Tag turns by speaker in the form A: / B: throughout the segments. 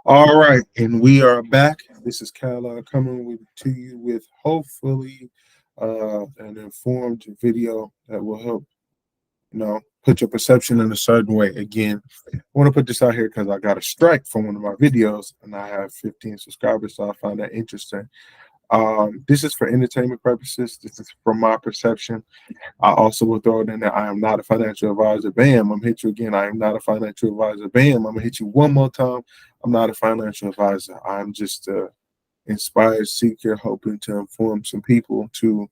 A: All right, and we are back. This is Caroline coming to you with hopefully an informed video that will help, put your perception in a certain way. Again, I want to put this out here because I got a strike from one of my videos, and I have 15 subscribers, so I find that interesting. This is for entertainment purposes. This is from my perception. I also will throw it in there. I am not a financial advisor. Bam, I'm gonna hit you again. I am not a financial advisor. Bam, I'm gonna hit you one more time. I'm not a financial advisor. I'm just a inspired seeker hoping to inform some people to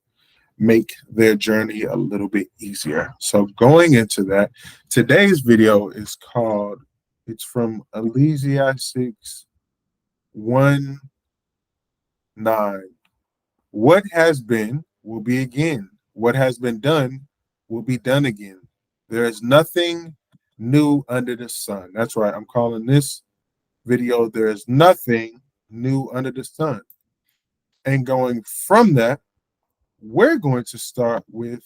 A: make their journey a little bit easier. So going into that, today's video is called, it's from Ecclesiastes 1:9. What has been will be again. What has been done will be done again. There is nothing new under the sun. That's right. I'm calling this video, There is Nothing New Under the Sun. And going from that, we're going to start with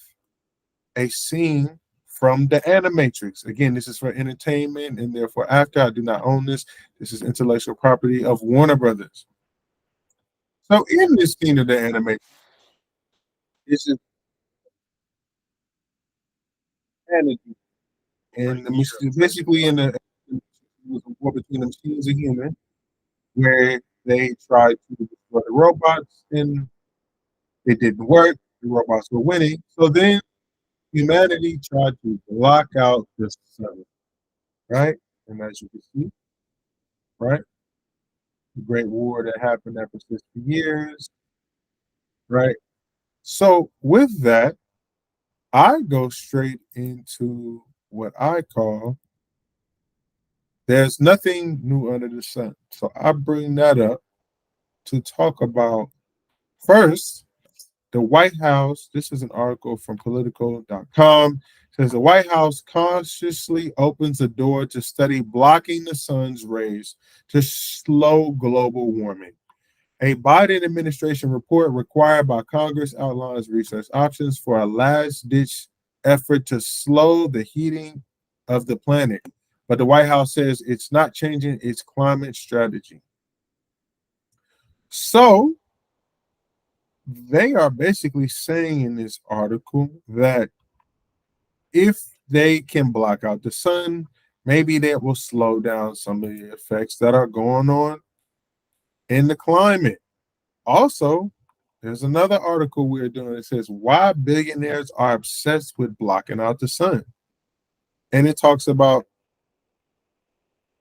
A: a scene from the Animatrix. Again, this is for entertainment and therefore after. I do not own this. This is intellectual property of Warner Brothers. So in this scene of the Animatrix, this is energy. And basically in the war between the machines and humans, where they tried to destroy the robots and it didn't work. The robots were winning. So then humanity tried to block out the sun, right? And as you can see, right, the Great War that happened that persisted for years, right? So with that, I go straight into what I call there's nothing new under the sun. So I bring that up to talk about first the White House. This is an article from political.com. Says the White House consciously opens the door to study blocking the sun's rays to slow global warming. A Biden administration report required by Congress outlines research options for a last-ditch effort to slow the heating of the planet. But the White House says it's not changing its climate strategy. So they are basically saying in this article that if they can block out the sun, maybe that will slow down some of the effects that are going on in the climate. Also, there's another article we're doing that says why billionaires are obsessed with blocking out the sun. And it talks about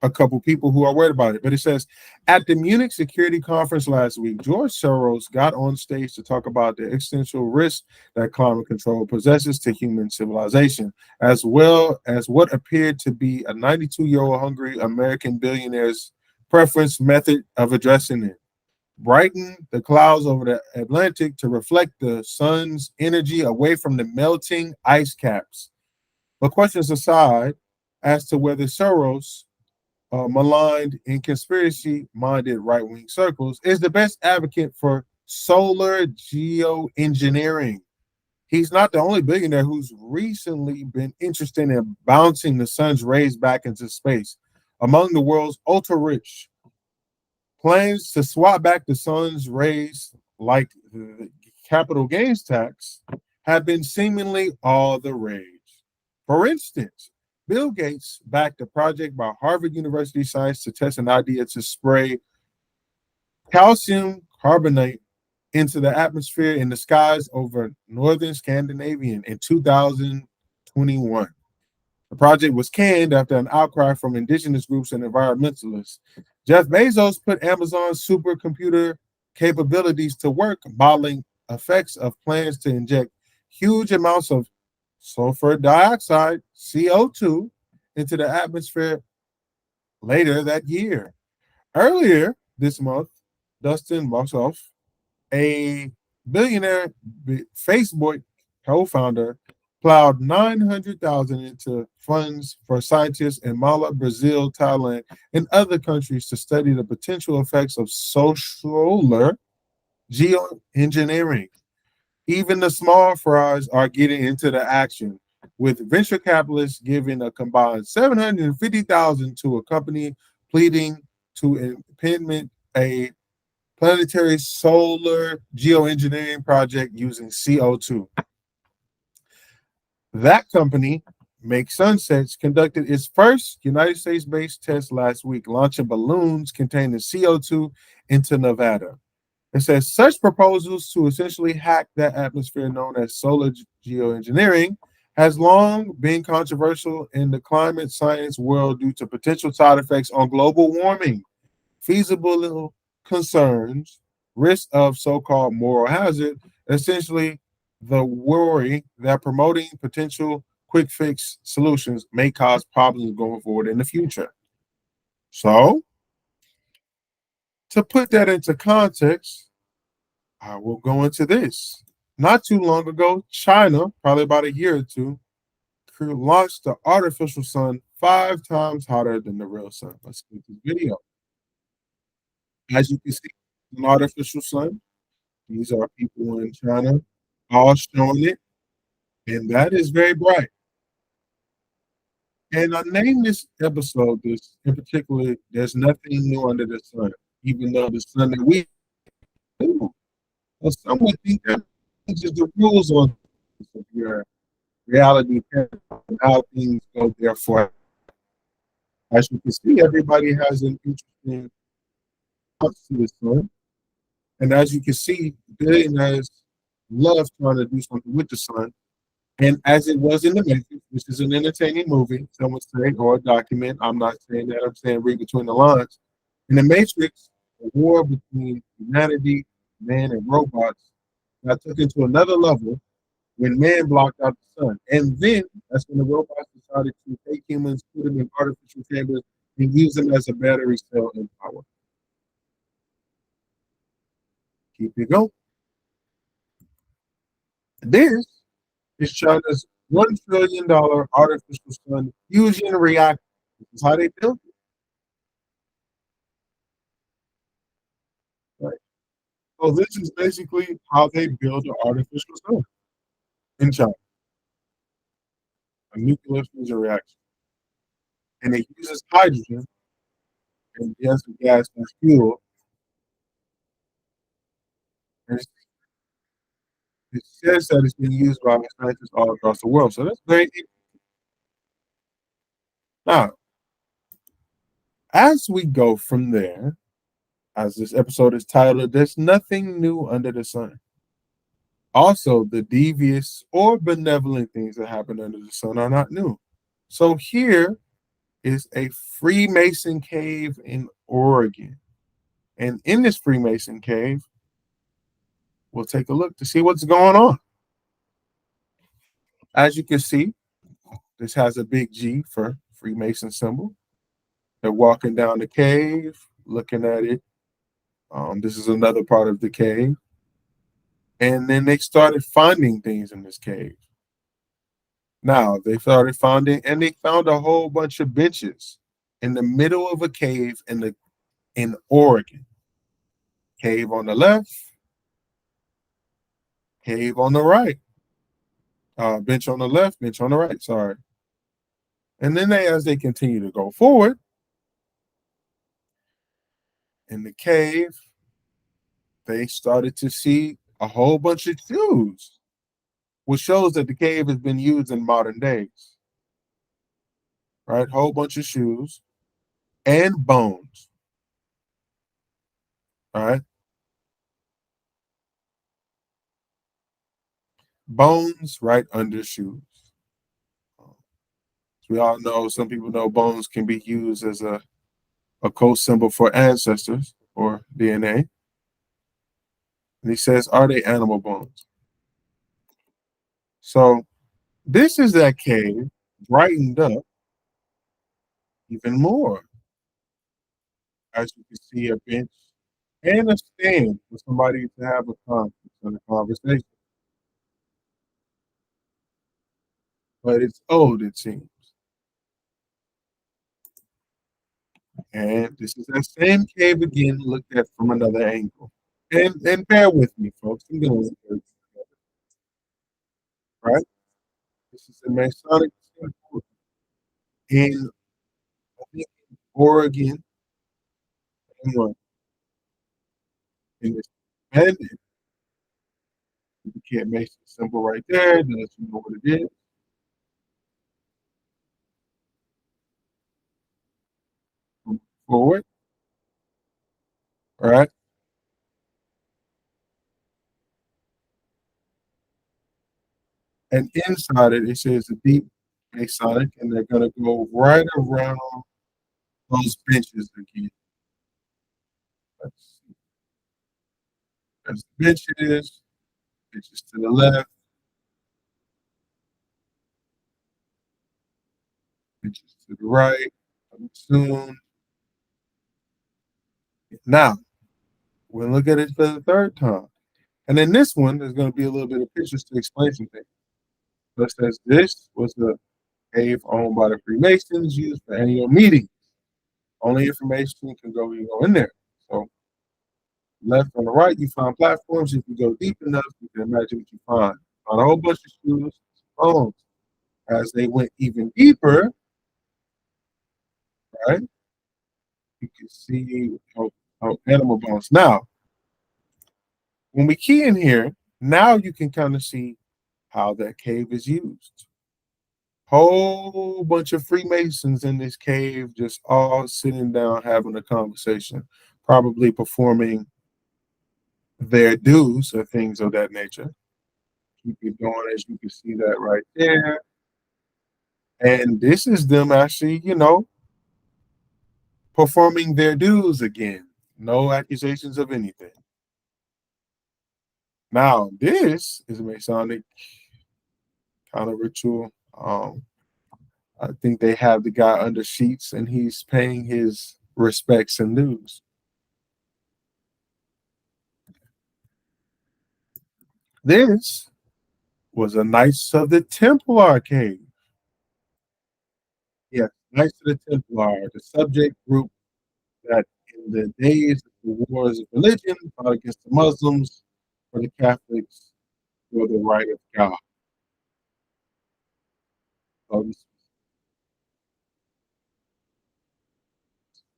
A: a couple people who are worried about it. But it says, at the Munich Security Conference last week, George Soros got on stage to talk about the existential risk that climate control possesses to human civilization, as well as what appeared to be a 92-year-old hungry American billionaire's preference method of addressing it. Brighten the clouds over the Atlantic to reflect the sun's energy away from the melting ice caps. But questions aside as to whether Soros, maligned in conspiracy-minded right-wing circles, is the best advocate for solar geoengineering. He's not the only billionaire who's recently been interested in bouncing the sun's rays back into space. Among the world's ultra-rich, plans to swap back the sun's rays, like the capital gains tax, have been seemingly all the rage. For instance, Bill Gates backed a project by Harvard University scientists to test an idea to spray calcium carbonate into the atmosphere in the skies over northern Scandinavia in 2021. The project was canned after an outcry from indigenous groups and environmentalists. Jeff Bezos put Amazon's supercomputer capabilities to work, modeling effects of plans to inject huge amounts of sulfur dioxide, CO2, into the atmosphere later that year. Earlier this month, Dustin Mossoff, a billionaire Facebook co-founder, plowed $900,000 into funds for scientists in Mala, Brazil, Thailand, and other countries to study the potential effects of solar geoengineering. Even the small fries are getting into the action, with venture capitalists giving a combined $750,000 to a company pleading to implement a planetary solar geoengineering project using CO2. That company, Make Sunsets, conducted its first United States based test last week, launching balloons containing CO2 into Nevada. It says such proposals to essentially hack that atmosphere, known as solar geoengineering, has long been controversial in the climate science world due to potential side effects on global warming, feasible concerns, risk of so-called moral hazard, essentially the worry that promoting potential quick fix solutions may cause problems going forward in the future. So, to put that into context, I will go into this. Not too long ago, China, probably about a year or two, launched the artificial sun 5 times hotter than the real sun. Let's get this video. As you can see, an artificial sun. These are people in China all showing it, and that is very bright. And I named this episode this in particular, There's Nothing New Under the Sun, even though the sun that we do. Well, some would think that changes the rules on your reality and how things go. Therefore, as you can see, everybody has an interesting thoughts to the sun. And as you can see, billionaires love trying to do something with the sun. And as it was in the Matrix, which is an entertaining movie, some would say, or a document. I'm not saying that. I'm saying read between the lines. In the Matrix, the war between humanity, man, and robots got took into another level when man blocked out the sun. And then that's when the robots decided to take humans, put them in artificial chambers, and use them as a battery cell in power. Keep it going. This is China's $1 trillion artificial sun fusion reactor. This is how they built it. Right? So this is basically how they build an artificial sun in China, a nuclear fusion reaction. And it uses hydrogen and yes, gas as fuel. And it says that it's being used by scientists all across the world. So that's very interesting. Now, as we go from there, as this episode is titled, There's Nothing New Under the Sun. Also, the devious or benevolent things that happen under the sun are not new. So here is a Freemason cave in Oregon. And in this Freemason cave, we'll take a look to see what's going on. As you can see, this has a big G for Freemason symbol. They're walking down the cave, looking at it. This is another part of the cave. And then they started finding things in this cave. Now they started finding, and they found a whole bunch of benches in the middle of a cave in Oregon. Cave on the left, cave on the right. Bench on the left, bench on the right. Sorry. And then as they continue to go forward in the cave, they started to see a whole bunch of shoes, which shows that the cave has been used in modern days. Right, whole bunch of shoes and bones. All right, bones right under shoes. As we all know, some people know bones can be used as a code symbol for ancestors or DNA. And he says, are they animal bones? So this is that cave brightened up even more. As you can see, a bench and a stand for somebody to have a conversation. But it's old, it seems. And this is that same cave again, looked at from another angle. And bear with me, folks. I'm going to right. This is a Masonic temple. In, I think, in Oregon, Oregon, Come in this and you can't make it simple right there, then let you know what it is. Move forward, all right? And inside it, it says a deep Masonic, and they're gonna go right around those benches again. Let's see. There's the benches to the left, benches to the right, coming soon. Now, we'll look at it for the third time. And then this one, there's gonna be a little bit of pictures to explain some things. So it says this was a cave owned by the Freemasons used for annual meetings. Only information can go in there. So left on the right, you find platforms. If you go deep enough, you can imagine what you find. Found a whole bunch of shoes, bones. As they went even deeper, right, you can see animal bones. Now, when we key in here, now you can kind of see how that cave is used. Whole bunch of Freemasons in this cave, just all sitting down having a conversation, probably performing their dues or things of that nature. Keep it going as you can see that right there. And this is them actually, performing their dues again. No accusations of anything. Now, this is a Masonic kind of ritual. I think they have the guy under sheets and he's paying his respects and dues. This was a Knights of the Templar cave. Yes, Knights of the Templar, the subject group that in the days of the wars of religion fought against the Muslims for the Catholics for the right of God. So,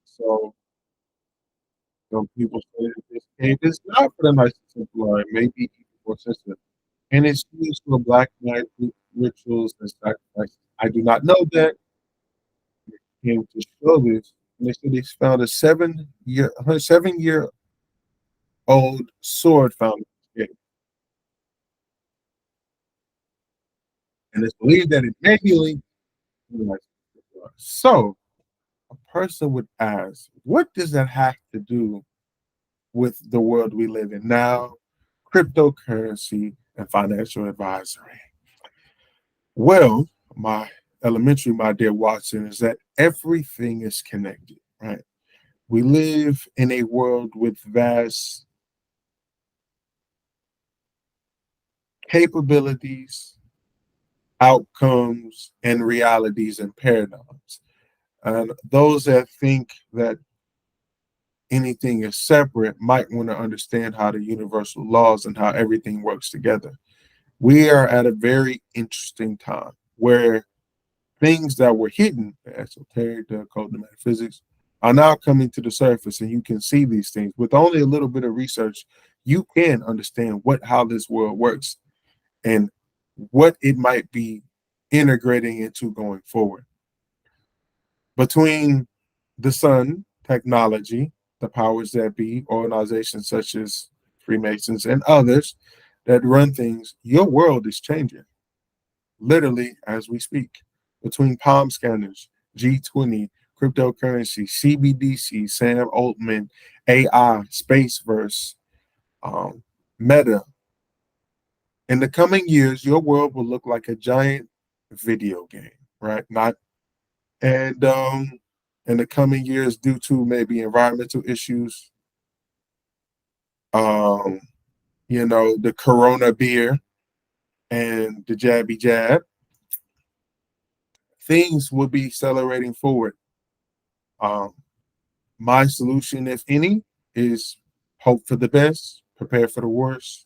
A: so some people say that this cave is not for the Knights of Templar, it may be even more sensitive. And it's used for Black Knight rituals and sacrifices. I do not know that. Came to show this. And they said they found a 7-year old sword found in this cave. And it's believed that it may be linked to the Knights of Templar. So a person would ask, what does that have to do with the world we live in now, cryptocurrency, and financial advisory? Well, my dear Watson, is that everything is connected, right? We live in a world with vast capabilities, outcomes, and realities and paradigms. And those that think that anything is separate might want to understand how the universal laws and how everything works together. We are at a very interesting time where things that were hidden, the esoteric, the occult, the metaphysics, are now coming to the surface, and you can see these things. With only a little bit of research, you can understand how this world works and what it might be integrating into going forward. Between the sun, technology, the powers that be, organizations such as Freemasons and others that run things, your world is changing literally as we speak. Between palm scanners, G20, cryptocurrency, CBDC, Sam Altman, AI, Spaceverse, Meta. In the coming years, your world will look like a giant video game, right? Not and in the coming years, due to maybe environmental issues, um, the Corona beer and the jabby jab, things will be accelerating forward. Um, my solution, if any, is hope for the best, prepare for the worst,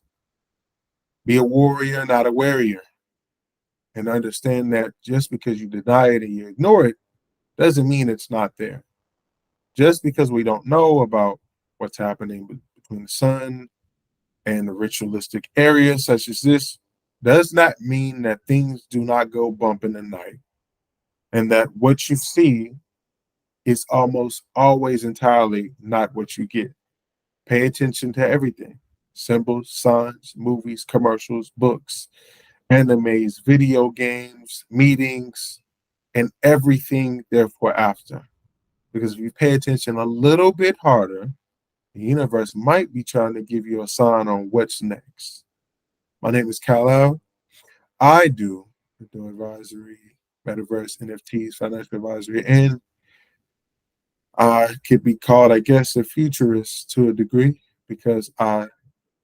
A: be a warrior, not a warrior, and understand that just because you deny it and you ignore it doesn't mean it's not there. Just because we don't know about what's happening between the sun and the ritualistic areas such as this does not mean that things do not go bump in the night and that what you see is almost always entirely not what you get. Pay attention to everything: symbols, signs, movies, commercials, books, animes, video games, meetings, and everything therefore after. Because if you pay attention a little bit harder, the universe might be trying to give you a sign on what's next. My name is Kal. I do crypto advisory, metaverse, NFTs, financial advisory, and I could be called, I guess, a futurist to a degree because I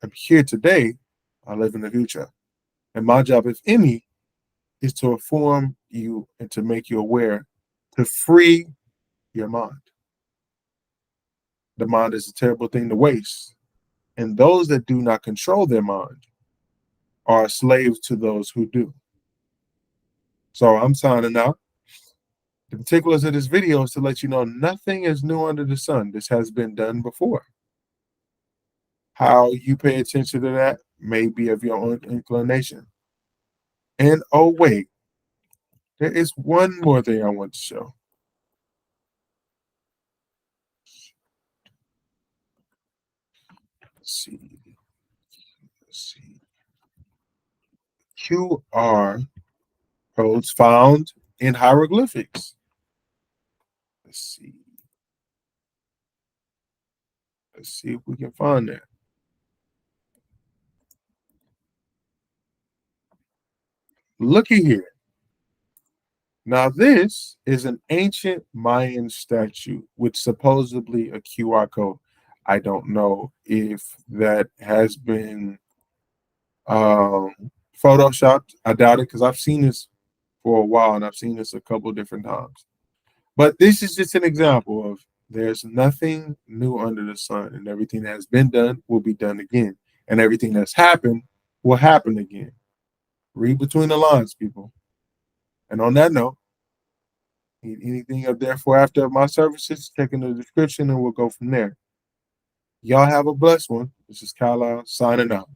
A: am here today. I live in the future. And my job, if any, is to inform you and to make you aware, to free your mind. The mind is a terrible thing to waste. And those that do not control their mind are slaves to those who do. So I'm signing out. The particulars of this video is to let you know nothing is new under the sun. This has been done before. How you pay attention to that may be of your own inclination. And oh, wait, there is one more thing I want to show. Let's see. Let's see. QR codes found in hieroglyphics. Let's see. Let's see if we can find that. Looky here. Now, this is an ancient Mayan statue with supposedly a QR code. I don't know if that has been um, photoshopped. I doubt it because I've seen this for a while and I've seen this a couple different times. But this is just an example of there's nothing new under the sun, and everything that has been done will be done again, and everything that's happened will happen again. Read between the lines, people. And on that note, need anything up there for after my services, check in the description and we'll go from there. Y'all have a blessed one. This is Kyle signing out.